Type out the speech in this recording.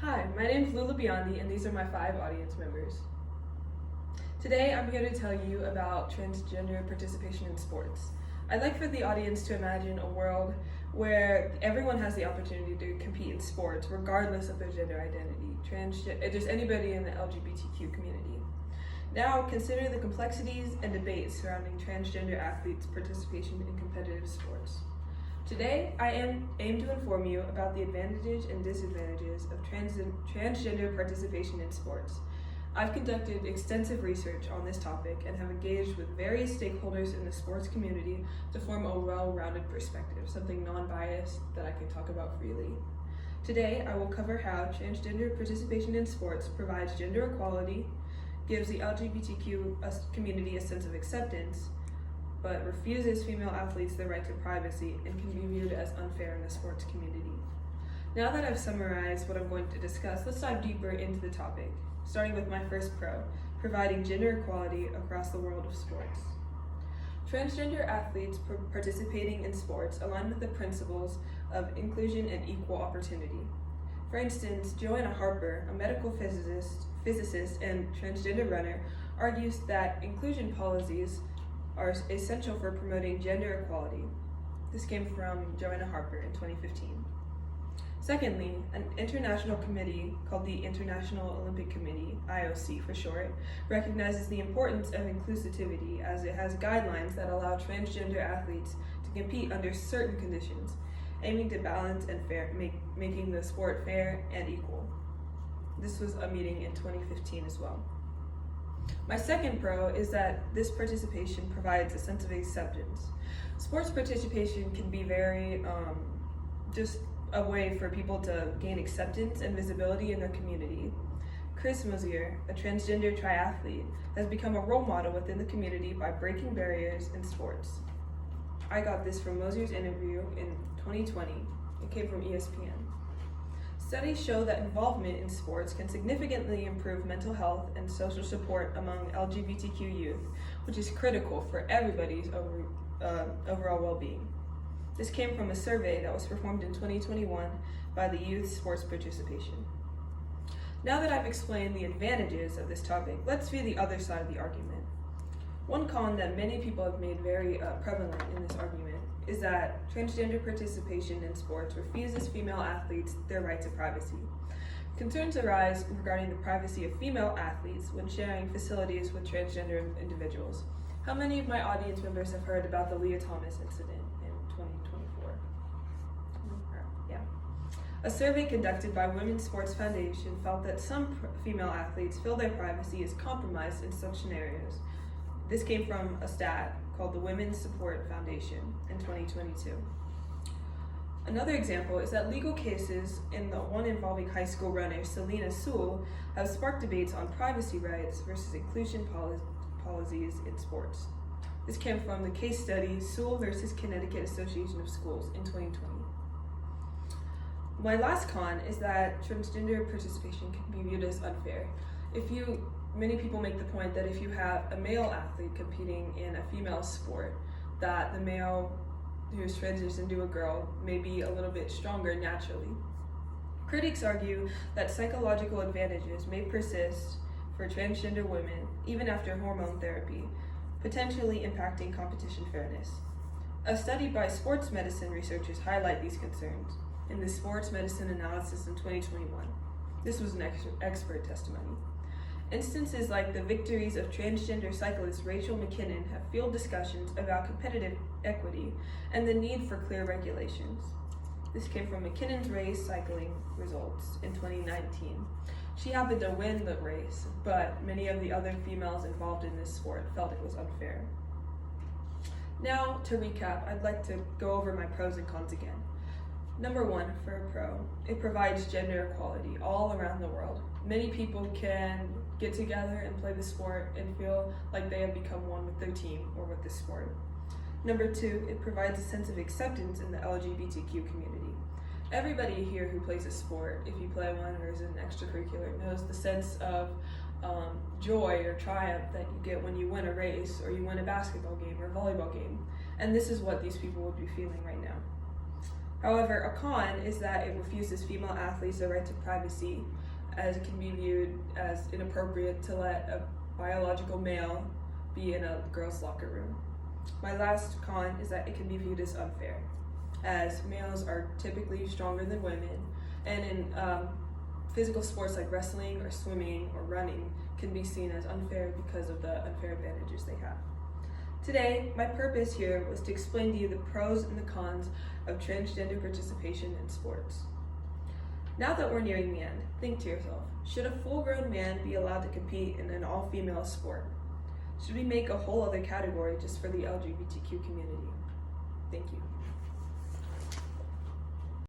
Hi, my name is Lula Biondi, and these are my 5 audience members. Today, I'm here to tell you about transgender participation in sports. I'd like for the audience to imagine a world where everyone has the opportunity to compete in sports, regardless of their gender identity, just anybody in the LGBTQ community. Now, consider the complexities and debates surrounding transgender athletes' participation in competitive sports. Today, I aim to inform you about the advantages and disadvantages of transgender participation in sports. I've conducted extensive research on this topic and have engaged with various stakeholders in the sports community to form a well-rounded perspective, something non-biased that I can talk about freely. Today, I will cover how transgender participation in sports provides gender equality, gives the LGBTQ community a sense of acceptance, but refuses female athletes the right to privacy and can be viewed as unfair in the sports community. Now that I've summarized what I'm going to discuss, let's dive deeper into the topic, starting with my first pro, providing gender equality across the world of sports. Transgender athletes participating in sports align with the principles of inclusion and equal opportunity. For instance, Joanna Harper, a medical physicist and transgender runner, argues that inclusion policies are essential for promoting gender equality. This came from Joanna Harper in 2015. Secondly, an international committee called the International Olympic Committee, IOC for short, recognizes the importance of inclusivity as it has guidelines that allow transgender athletes to compete under certain conditions, aiming to balance and making the sport fair and equal. This was a meeting in 2015 as well. My second pro is that this participation provides a sense of acceptance. Sports participation can be very just a way for people to gain acceptance and visibility in their community. Chris Mosier, a transgender triathlete, has become a role model within the community by breaking barriers in sports. I got this from Mosier's interview in 2020. It came from ESPN. Studies show that involvement in sports can significantly improve mental health and social support among LGBTQ youth, which is critical for everybody's overall well-being. This came from a survey that was performed in 2021 by the Youth Sports Participation. Now that I've explained the advantages of this topic, let's view the other side of the argument. One con that many people have made very prevalent in this argument is that transgender participation in sports refuses female athletes their right to privacy. Concerns arise regarding the privacy of female athletes when sharing facilities with transgender individuals. How many of my audience members have heard about the Leah Thomas incident in 2024? Yeah. A survey conducted by Women's Sports Foundation felt that some female athletes feel their privacy is compromised in such scenarios. This came from a stat called the Women's Support Foundation in 2022. Another example is that legal cases in the one involving high school runner Selena Sewell have sparked debates on privacy rights versus inclusion policies in sports. This came from the case study Sewell versus Connecticut Association of Schools in 2020. My last con is that transgender participation can be viewed as unfair. Many people make the point that if you have a male athlete competing in a female sport, that the male who's transitioned to a girl may be a little bit stronger naturally. Critics argue that psychological advantages may persist for transgender women even after hormone therapy, potentially impacting competition fairness. A study by sports medicine researchers highlight these concerns in the Sports Medicine Analysis in 2021. This was an expert testimony. Instances like the victories of transgender cyclist Rachel McKinnon have fueled discussions about competitive equity and the need for clear regulations. This came from McKinnon's race cycling results in 2019. She happened to win the race, but many of the other females involved in this sport felt it was unfair. Now, to recap, I'd like to go over my pros and cons again. Number 1, for a pro, it provides gender equality all around the world. Many people can get together and play the sport and feel like they have become one with their team or with the sport. Number 2, it provides a sense of acceptance in the LGBTQ community. Everybody here who plays a sport, if you play one or is an extracurricular, knows the sense of joy or triumph that you get when you win a race or you win a basketball game or volleyball game. And this is what these people would be feeling right now. However, a con is that it refuses female athletes the right to privacy, as it can be viewed as inappropriate to let a biological male be in a girls' locker room. My last con is that it can be viewed as unfair, as males are typically stronger than women, and in physical sports like wrestling or swimming or running can be seen as unfair because of the unfair advantages they have. Today, my purpose here was to explain to you the pros and the cons of transgender participation in sports. Now that we're nearing the end, think to yourself, should a full-grown man be allowed to compete in an all-female sport? Should we make a whole other category just for the LGBTQ community? Thank you.